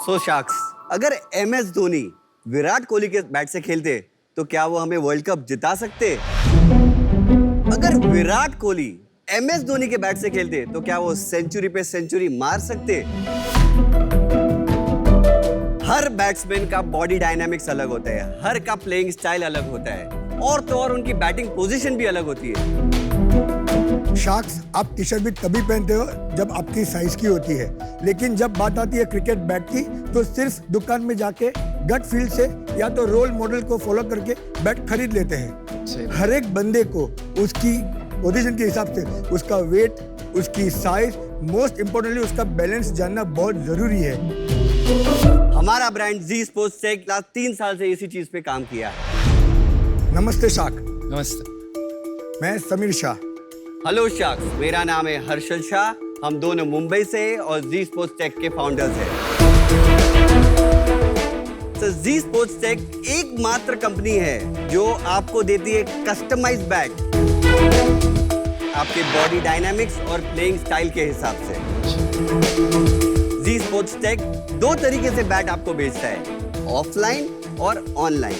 सो sharks, अगर MS Dhoni Virat Kohli के bat से खेलते तो क्या वो हमें वर्ल्ड कप जिता सकते? अगर विराट कोहली MS धोनी के बैट से खेलते तो क्या वो सेंचुरी पे सेंचुरी मार सकते? हर बैट्समैन का बॉडी डायनामिक्स अलग होता है, हर का प्लेइंग स्टाइल अलग होता है, और तो और उनकी बैटिंग पोजीशन भी अलग होती है। शार्क्स, आप टी शर्ट भी तभी पहनते हो जब आपकी साइज की होती है, लेकिन जब बात आती है क्रिकेट बैट की तो सिर्फ दुकान में जाके गट फील से या तो रोल मॉडल को फॉलो करके बैट खरीद लेते हैं। हर एक बंदे को उसकी पोजीशन के हिसाब से उसका वेट, उसकी साइज, मोस्ट इम्पोर्टेंटली उसका बैलेंस जानना बहुत जरूरी है। हमारा ब्रांड जी स्पोर्ट्स टेक लास्ट 3 साल से इसी चीज पे काम किया है। नमस्ते शार्क। नमस्ते। मैं समीर शाह। हेलो शार्क्स, मेरा नाम है हर्षल शाह। हम दोनों मुंबई से और जी स्पोर्ट्स टेक के फाउंडर्स हैं। तो जी स्पोर्ट्स टेक एकमात्र कंपनी है जो आपको देती है कस्टमाइज्ड बैट आपके बॉडी डायनामिक्स और प्लेइंग स्टाइल के हिसाब से। जी स्पोर्ट्स टेक 2 तरीके से बैट आपको बेचता है, ऑफलाइन और ऑनलाइन।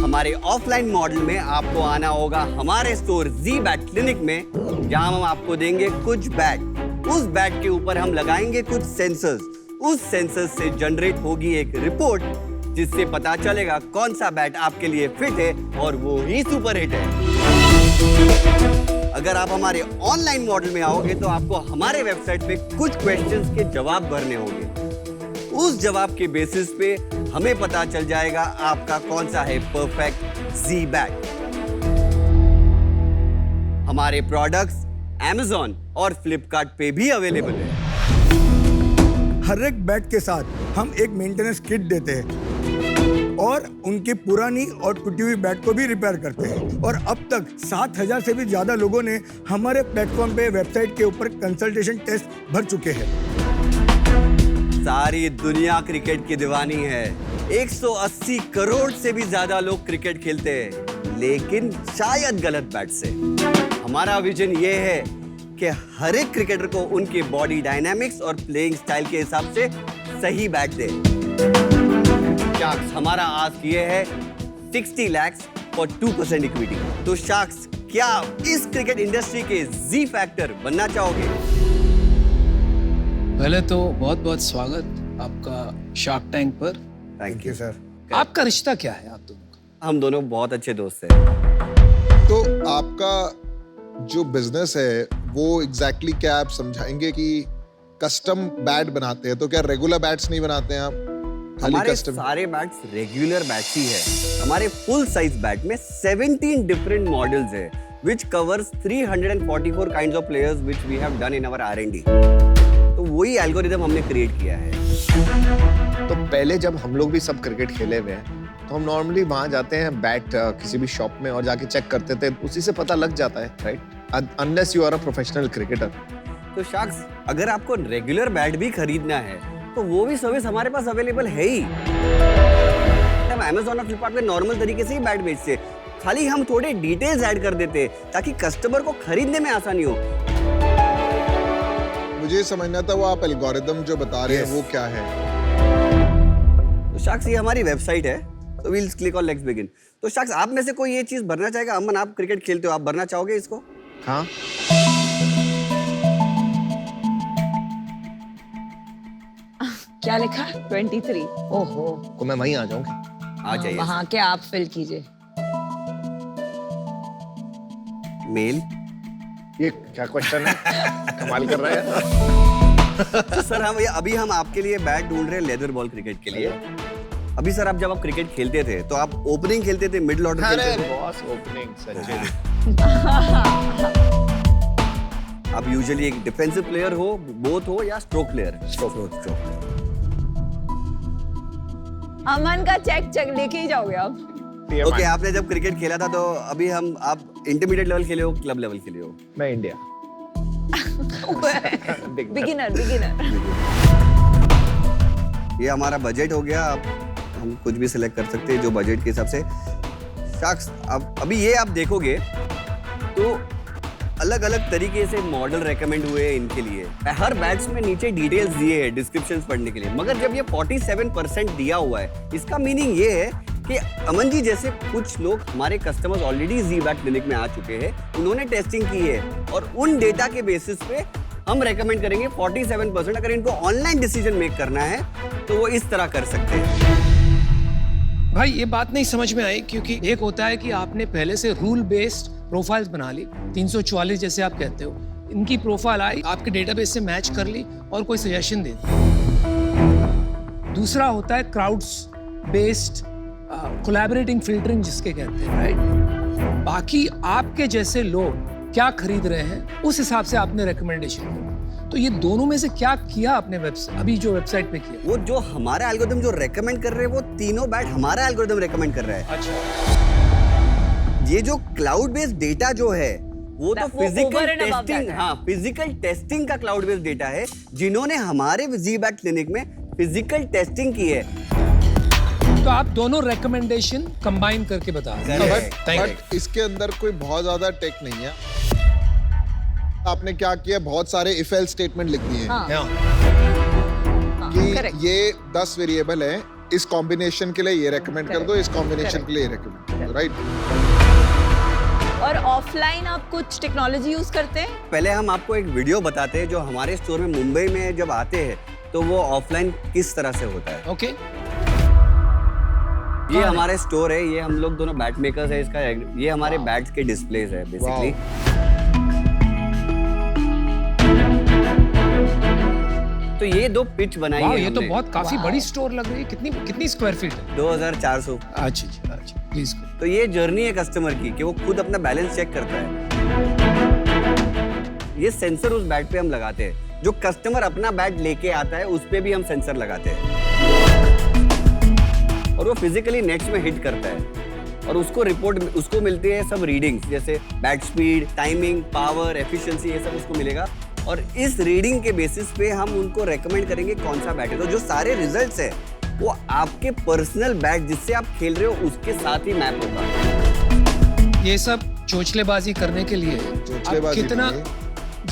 हमारे ऑफलाइन मॉडल में आपको आना होगा हमारे स्टोर जी बैट क्लिनिक में, जहां हम आपको देंगे कुछ बैट। उस बैट के ऊपर हम लगाएंगे कुछ सेंसर्स। उस सेंसर्स से जनरेट होगी एक रिपोर्ट जिससे पता चलेगा कौन सा बैट आपके लिए फिट है और वो ही सुपर हिट है। अगर आप हमारे ऑनलाइन मॉडल में आओगे तो आपको हमारे वेबसाइट पे कुछ क्वेश्चंस के जवाब भरने होंगे। उस जवाब के बेसिस पे हमें पता चल जाएगा आपका कौन सा है परफेक्ट जी बैट। हमारे प्रोडक्ट्स Amazon और Flipkart पे भी अवेलेबल है। हर एक बैट के साथ हम एक मेंटेनेंस किट देते हैं और उनकी पुरानी और टूटी हुई बैट को भी रिपेयर करते हैं। और अब तक 7,000 से भी ज्यादा लोगों ने हमारे प्लेटफॉर्म पे वेबसाइट के ऊपर कंसल्टेशन टेस्ट भर चुके हैं। सारी दुनिया क्रिकेट की दीवानी है। 180 करोड़ से भी ज्यादा लोग क्रिकेट खेलते हैं, लेकिन शायद गलत बैट से। हमारा विजन ये है कि हर एक क्रिकेटर को उनके बॉडी डायनामिक्स और प्लेइंग स्टाइल के हिसाब से सही बैट दे। शार्क्स, हमारा आस्क ये है 60 लाख और 2% इक्विटी। तो शार्क्स, क्या आप इस क्रिकेट इंडस्ट्री के जी फैक्टर बनना चाहोगे? पहले तो बहुत बहुत स्वागत आपका शार्क टैंक पर। Thank you sir. आपका रिश्ता क्या है आप दोनों का? हम दोनों बहुत अच्छे दोस्त हैं। तो आपका जो बिजनेस है वो एग्जैक्टली क्या आप समझाएंगे कि कस्टम बैट बनाते हैं तो क्या रेगुलर बैट्स नहीं बनाते हैं आप? हमारे कस्टम? सारे बैट्स रेगुलर बैट्स ही है। हमारे फुल साइज बैट में 17 डिफरेंट मॉडल्स है which covers 344 kinds of players which we have done in our R&D। तो वही एल्गोरिथम हमने क्रिएट किया है। तो पहले जब हम लोग भी सब क्रिकेट खेले हुए हैं तो हम नॉर्मली वहां जाते हैं बैट किसी भी शॉप में और जाके चेक करते थे, उसी से पता लग जाता है, right? Unless you are a professional cricketer. तो शार्क्स, अगर आपको रेगुलर बैट भी खरीदना है तो वो भी सर्विस हमारे पास अवेलेबल है ही। हम Amazon और Flipkart पे नॉर्मल तरीके से ही बैट बेचते, खाली हम थोड़े डिटेल्स ऐड कर देते ताकि कस्टमर को खरीदने में आसानी हो। मुझे समझना था वो आप एल्गोरिथम जो बता रहे हैं वो क्या है? तो शार्क्स, ये हमारी वेबसाइट है, तो we'll click on let's begin. तो शार्क्स, आप में से कोई ये चीज भरना चाहेगा? अमन, आप क्रिकेट खेलते हो, आप भरना चाहोगे इसको? हाँ, क्या लिखा? 23। ओहो, तो मैं वहीं आ जाऊंगी। आ जाइए। वहाँ के आप फिल कीजिए। मेल। ये क्या क्वेश्चन है? कमाल कर रहा है। तो सर, अभी हम आपके लिए बैट ढूंढ रहे हैं लेदर बॉल क्रिकेट के लिए। अभी सर, आप जब आप क्रिकेट खेलते थे तो आप ओपनिंग खेलते थे, मिडिल ऑर्डर खेलते थे? Boss, opening century. आप यूजुअली एक डिफेंसिव प्लेयर हो, बोथ हो, या स्ट्रोक प्लेयर? स्ट्रोक। अमन का चेक लेके ही जाओगे आप? ओके, आपने जब क्रिकेट खेला था तो अभी आप इंटरमीडिएट लेवल खेले हो, क्लब लेवल खेले हो? मैं इंडिया। बिगिनर। ये हमारा बजट हो गया। हम कुछ भी सिलेक्ट कर सकते हैं जो बजट के हिसाब से। शार्क्स, अब अभी ये आप देखोगे तो अलग अलग तरीके से मॉडल रेकमेंड हुए हैं इनके लिए। हर बैट्स में नीचे डिटेल्स दिए हैं डिस्क्रिप्शंस पढ़ने के लिए, मगर जब ये 47% दिया हुआ है, इसका मीनिंग ये है कि अमन जी जैसे कुछ लोग हमारे कस्टमर्स ऑलरेडी जी बैट क्लिनिक में आ चुके हैं, उन्होंने टेस्टिंग की है और उन डेटा के बेसिस पे हम रेकमेंड करेंगे 47%। अगर इनको ऑनलाइन डिसीजन मेक करना है तो वो इस तरह कर सकते हैं। भाई ये बात नहीं समझ में आई, क्योंकि एक होता है कि आपने पहले से रूल बेस्ड प्रोफाइल्स बना ली, 344 जैसे आप कहते हो, इनकी प्रोफाइल आई, आपके डेटाबेस से मैच कर ली और कोई सजेशन दे दी। दूसरा होता है क्राउड्स बेस्ड कोलैबोरेटिंग फिल्टरिंग जिसके कहते हैं, राइट। बाकी आपके जैसे लोग क्या खरीद रहे हैं उस हिसाब से आपने रिकमेंडेशन किया। तो ये दोनों में से क्या किया आपने अभी जो वेबसाइट पे किया? वो जो हमारा एल्गोरिथम जो रेकमेंड कर रहे हैं वो तीनों बैट हमारा एल्गोरिथम रेकमेंड कर रहा है। अच्छा। ये जो क्लाउड बेस्ड डेटा जो है वो तो वो physical over and above testing, that है। हाँ फिजिकल टेस्टिंग का क्लाउड बेस्ड डेटा है, जिन्होंने हमारे जी बैट क्लिनिक में फिजिकल टेस्टिंग की है। तो आप दोनों रिकमेंडेशन कंबाइन करके बता रहे हैं। Thank you. बट इसके अंदर कोई बहुत ज्यादा टेक नहीं है। आपने क्या किया, बहुत सारे इफ एल्स स्टेटमेंट लिख दिए हाँ। हाँ। कि correct. ये 10 वेरिएबल है, इस कॉम्बिनेशन के लिए ये रेकमेंड कर दो, इस कॉम्बिनेशन Correct. के लिए रेकमेंड कर दो, राइट। और ऑफलाइन आप कुछ टेक्नोलॉजी यूज करते हैं? पहले हम आपको एक वीडियो बताते हैं जो हमारे स्टोर में मुंबई में जब आते हैं तो वो ऑफलाइन किस तरह से होता है। ओके। ये हमारे स्टोर है, ये हम लोग दोनों बैट मेकर्स है, इसका ये हमारे बैट्स के डिस्प्लेज है बेसिकली। तो ये दो पिच बनाई वाह, है ये तो हमने। बहुत काफी बड़ी स्टोर लग रही है। कितनी स्क्वायर फीट है? 2400। अच्छा जी, अच्छा प्लीज। तो ये जर्नी है कस्टमर की कि वो खुद अपना बैलेंस चेक करता है। ये सेंसर उस बैट पे हम लगाते हैं, जो कस्टमर अपना बैट लेके आता है उस पे भी हम सेंसर लगाते हैं और वो फिजिकली नेट्स में हिट करता है और उसको रिपोर्ट उसको मिलती है सब रीडिंग्स, जैसे bat speed, timing, power, efficiency, ये सब उसको मिलेगा और इस रीडिंग के बेसिस पे हम उनको रेकमेंड करेंगे कौन सा बैट है। तो जो सारे रिजल्ट्स है वो आपके पर्सनल बैट जिससे आप खेल रहे हो उसके साथ ही मैप होगा। ये सब चोचलेबाजी करने के लिए आप चोचलेबाजी कितना नहीं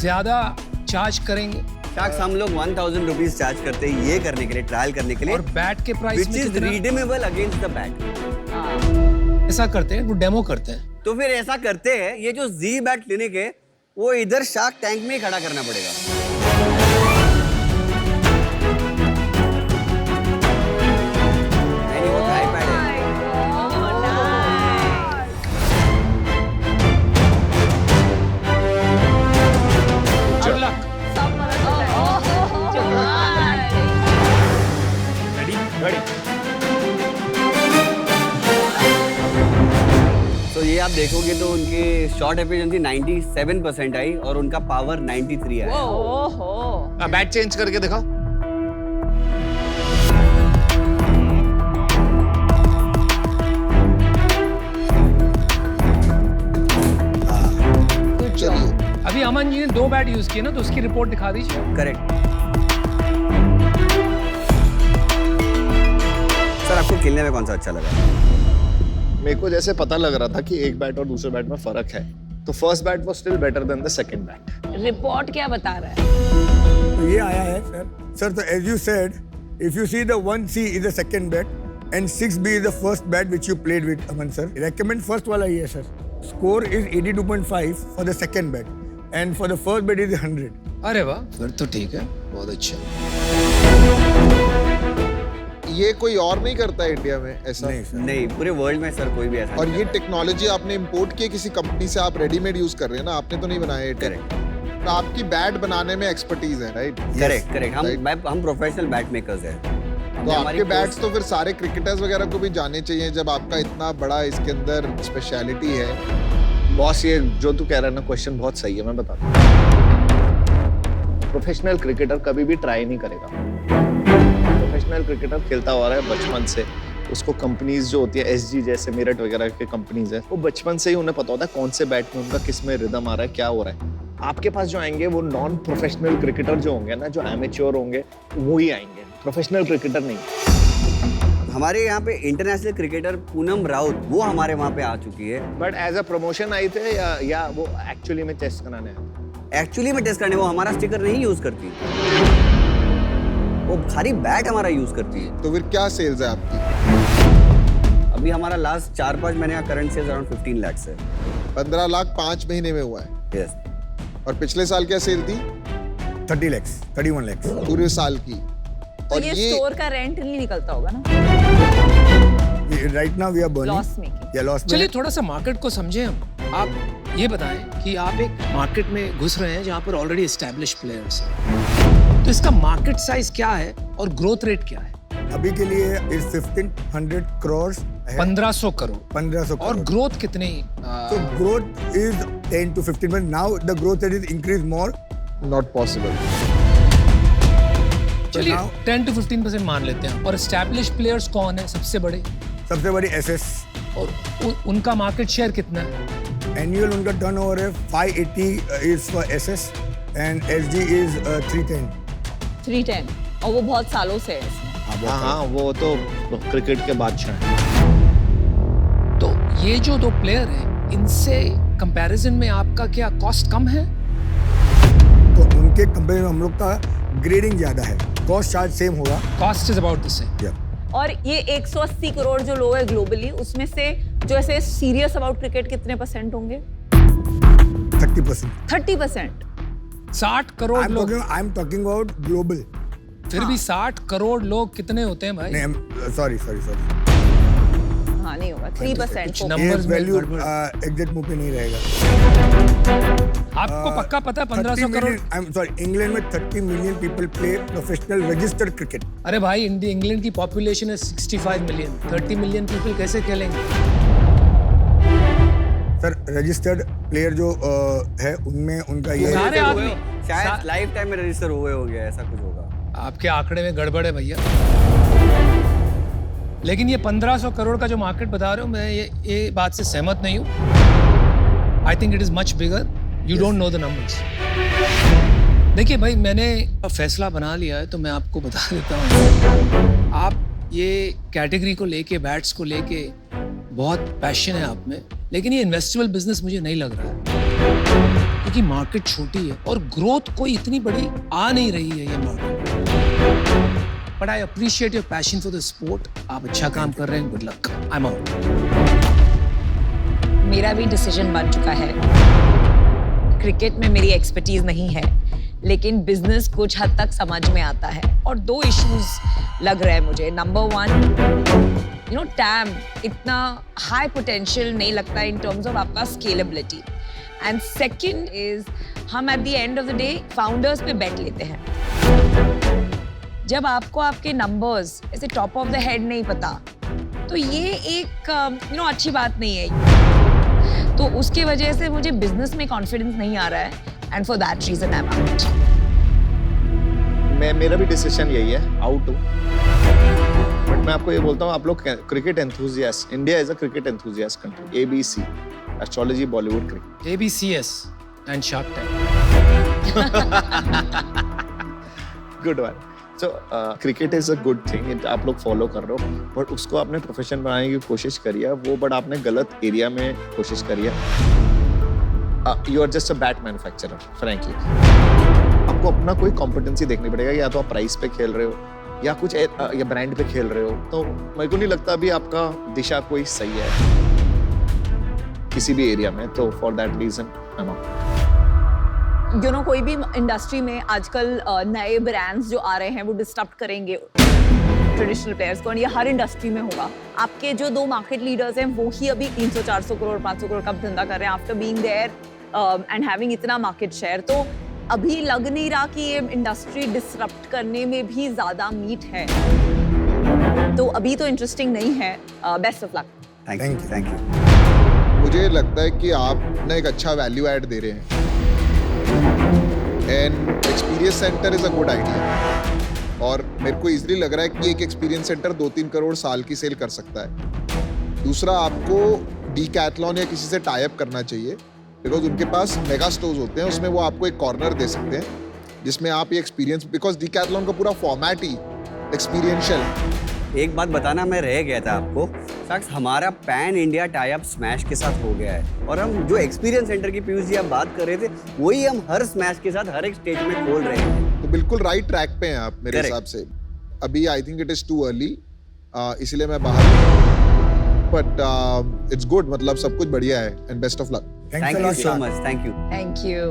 ज्यादा चार्ज करेंगे? शार्क्स हम लोग 1000 रुपीज चार्ज करते हैं ये करने के लिए, ट्रायल करने के लिए, और बैट के प्राइस विच में इज कितना रिडीमेबल अगेंस्ट द बैट। ऐसा करते हैं, वो डेमो करते हैं। तो फिर ऐसा करते हैं, ये जो जी बैट क्लिनिक है वो इधर शार्क टैंक में ही खड़ा करना पड़ेगा। नहीं, वो तो iPad है। Good luck. तो ये आप देखोगे तो उनके शॉट एफिशिएंसी 97% आई और उनका पावर 93 आया। ओहो। बैट चेंज करके दिखाओ। चलिए, अभी अमन जी ने 2 बैट यूज किए ना, तो उसकी रिपोर्ट दिखा दीजिए। करेक्ट। सर आपको खेलने में कौन सा अच्छा लगा? मेरे को जैसे पता लग रहा था कि एक बैट और दूसरे बैट में फर्क है, तो first bat was still better than the second bat. Report क्या बता रहा है? तो ये आया है सर तो as you said if you see the 1C is the second bat and 6B is the first bat which you played with Aman sir. Recommend first वाला ही है sir. Score is 82.5 for the second bat and for the first bat is 100। अरे वाह, फिर तो ठीक है, बहुत अच्छा। ये कोई और नहीं करता है इंडिया में ऐसा। नहीं सर। नहीं, पूरे वर्ल्ड में सर कोई भी ऐसा और नहीं ये करता। टेक्नोलॉजी आपने इंपोर्ट की है किसी कंपनी से, आप रेडीमेड यूज कर रहे हैं ना, आपने तो नहीं बनाया ये tech। Correct. तो आपकी बैट बनाने में एक्सपर्टीज है, राइट। Correct correct, Right. हम प्रोफेशनल बैट मेकर्स हैं। तो आपके बैट्स तो फिर सारे क्रिकेटर्स वगैरह को भी जाने चाहिए जब आपका इतना बड़ा इसके अंदर स्पेशलिटी है। बॉस, ये जो तू कह रहा है ना, क्वेश्चन बहुत सही है, मैं बताता हूँ। प्रोफेशनल क्रिकेटर कभी भी ट्राई नहीं करेगा। प्रोफेशनल क्रिकेटर खेलता हुआ रहा है बचपन से, उसको कंपनीज जो होती है एसजी जैसे मेरठ वगैरह के कंपनीज है, वो बचपन से ही उन्हें पता होता है कौन से बैट में उनका किस में रिदम आ रहा है, क्या हो रहा है। आपके पास जो आएंगे वो नॉन प्रोफेशनल क्रिकेटर जो होंगे ना, जो एमेच्योर होंगे, वो ही आएंगे, प्रोफेशनल क्रिकेटर नहीं। हमारे यहाँ पे इंटरनेशनल क्रिकेटर पूनम राउत वो हमारे वहाँ पे आ चुकी है। बट एज अ प्रमोशन आई थे या वो एक्चुअली में टेस्ट कराने आए? एक्चुअली में टेस्ट करने वो हमारा स्टिकर नहीं यूज करती, वो खाली बैट हमारा यूज करती है। तो फिर क्या सेल्स है आपकी? अभी हमारा लास्ट 4-5 महीने का करंट सेल्स अराउंड 15 लाख है। 15 लाख 5 महीने में हुआ है। यस। और पिछले साल क्या सेल थी? 30 lakhs, 31 lakhs. पूरे साल की। तो और ये स्टोर का रेंट नहीं निकलता होगा ना? Right now we are burning. Loss making. Yeah, loss चलिए making. थोड़ा सा मार्केट को समझें हम। आप ये बताएं कि आप एक मार्केट में घुस रहे हैं जहाँ पर ऑलरेडी एस्टैब्लिश प्लेयर्स हैं, तो इसका मार्केट साइज क्या है और ग्रोथ रेट क्या है? अभी के लिए is 1500 crores. है, 1500 करोड़ 1500 और crores. ग्रोथ कितनी? So growth is 10 to 15, but now the growth rate is increased more. Not possible. चलिए now- 10 to 15% मान लेते हैं। और एस्टैब्लिश प्लेयर्स कौन है सबसे बड़े, सबसे बड़ी SS. और उनका मार्केट शेयर कितना है? Annual उनका turnover है 580 is for SS and SG is 310. 310 और वो बहुत सालों से है इसमें। हाँ, वो तो क्रिकेट के बादशाह हैं। तो ये जो दो प्लेयर हैं इनसे कंपैरिजन में आपका क्या कॉस्ट कम है? तो उनके कंपेयर में हम लोग का ग्रेडिंग ज्यादा है, कॉस्ट चार्ज सेम होगा। Cost is about the same. Yeah. और ये 180 करोड़ जो लोग है ग्लोबली, उसमें से जो ऐसे सीरियस अबाउट क्रिकेट कितने परसेंट होंगे? 30%. 30%। 60 करोड़ लोग, I am talking about global. फिर भी 60 करोड़ लोग कितने होते हैं भाई? नहीं, sorry. हाँ नहीं होगा 3%। कुछ numbers Yes, में value गड़बड़। एग्जैक्ट मुंह पे नहीं रहेगा। आपको पक्का पता है 1500 करोड़? I'm sorry, इंग्लैंड में 30 million people play professional registered cricket. अरे भाई इंग्लैंड की पॉपुलेशन है 65 मिलियन, 30 मिलियन पीपल कैसे खेलेंगे? सर रजिस्टर्ड प्लेयर जो है उनमें उनका ये सारे है, आदमी शायद लाइफ टाइम में रजिस्टर हुए होंगे, ऐसा कुछ होगा। आपके आंकड़े में गड़बड़ है भैया। लेकिन ये 1500 करोड़ का जो मार्केट बता रहे हो, मैं ये बात से सहमत नहीं हूँ। I think it is much bigger, you don't know the numbers. देखिए भाई, मैंने फैसला बना लिया है तो मैं आपको बता देता हूँ। आप ये कैटेगरी को लेके, बैट्स को लेके बहुत पैशन है आप में, लेकिन ये इन्वेस्टेबल बिजनेस मुझे नहीं लग रहा है, क्योंकि मार्केट छोटी है और ग्रोथ कोई इतनी बड़ी आ नहीं रही है ये market. But I appreciate your passion for the sport. आप अच्छा काम कर रहे हैं, good luck, I am out. मेरा भी डिसीजन बन चुका है। क्रिकेट में मेरी एक्सपर्टीज नहीं है, लेकिन बिजनेस कुछ हद तक समझ में आता है। और 2 इश्यूज लग रहे हैं मुझे। नंबर 1, टैम इतना हाई पोटेंशियल नहीं लगता इन टर्म्स ऑफ आपका स्केलेबिलिटी। एंड सेकंड इज, हम at the end of the day founders पे बैठ लेते हैं। जब आपको आपके नंबर्स ऐसे टॉप ऑफ द हेड नहीं पता, तो ये एक अच्छी बात नहीं है। तो उसके वजह से मुझे बिजनेस में कॉन्फिडेंस नहीं आ रहा है, and for that reason I am out. मेरा भी डिसीजन यही है, आउट हूँ। बट मैं आपको ये बोलता हूँ, आप लोग cricket enthusiast, India is a cricket enthusiast country. ABC, astrology, Bollywood cricket, ABCS and shark tank. Good one. So cricket is a good thing, आप लोग फॉलो कर रहे हो, बट उसको आपने प्रोफेशन बनाने की कोशिश करी है, वो बट आपने गलत एरिया में कोशिश करी है। You are just a bat manufacturer, frankly. आपको अपना कोई कॉम्पिटेंसी देखनी पड़ेगा, या तो आप प्राइस पे खेल रहे हो या कुछ या ब्रांड पे खेल रहे हो। तो मेरे को नहीं लगता अभी आपका दिशा कोई सही है किसी भी एरिया में। तो for that reason I am out. कोई भी इंडस्ट्री में आजकल नए ब्रांड्स जो आ रहे हैं वो डिस्टर्ब करेंगे ट्रेडिशनल प्लेयर्स को, और ये हर इंडस्ट्री में होगा। आपके जो 2 मार्केट लीडर्स हैं वो ही अभी 300-400 करोड़ 500 करोड़ का धंधा कर रहे हैं after being there and having इतना मार्केट शेयर। तो अभी लग नहीं रहा कि ये इंडस्ट्री डिसरप्ट करने में भी ज्यादा मीट है। तो अभी तो इंटरेस्टिंग नहीं है। Best of luck. Thank you. मुझे लगता है कि आप ना एक अच्छा वैल्यू ऐड दे रहे हैं, and experience centre is a good idea. और मेरे को इजीली लग रहा है कि एक एक्सपीरियंस सेंटर 2-3 करोड़ साल की सेल कर सकता है। दूसरा, आपको डीकैथलॉन या किसी से टाई अप करना चाहिए, बिकॉज उनके पास मेगा स्टोर्स होते हैं, उसमें वो आपको एक कॉर्नर दे सकते हैं जिसमें आप ये एक्सपीरियंस, बिकॉज डीकैथलॉन का पूरा फॉर्मेट ही एक्सपीरियंशियल, एक बात बताना मैं रह गया था आपको, साक्ष, हमारा pan India tie up smash के साथ हो गया है और हम जो एक्सपीरियंस सेंटर की पीयूष जी आप बात कर रहे थे वही हम हर स्मैश के साथ हर एक स्टेज में खोल रहे हैं। तो बिल्कुल राइट ट्रैक पे हैं आप मेरे Correct. हिसाब से। अभी I think it is too early, इसलिए मैं बाहर, बट इट्स गुड, मतलब सब कुछ बढ़िया है and best of luck. Thanks thank a you lot so shark. Much, thank you. Thank you.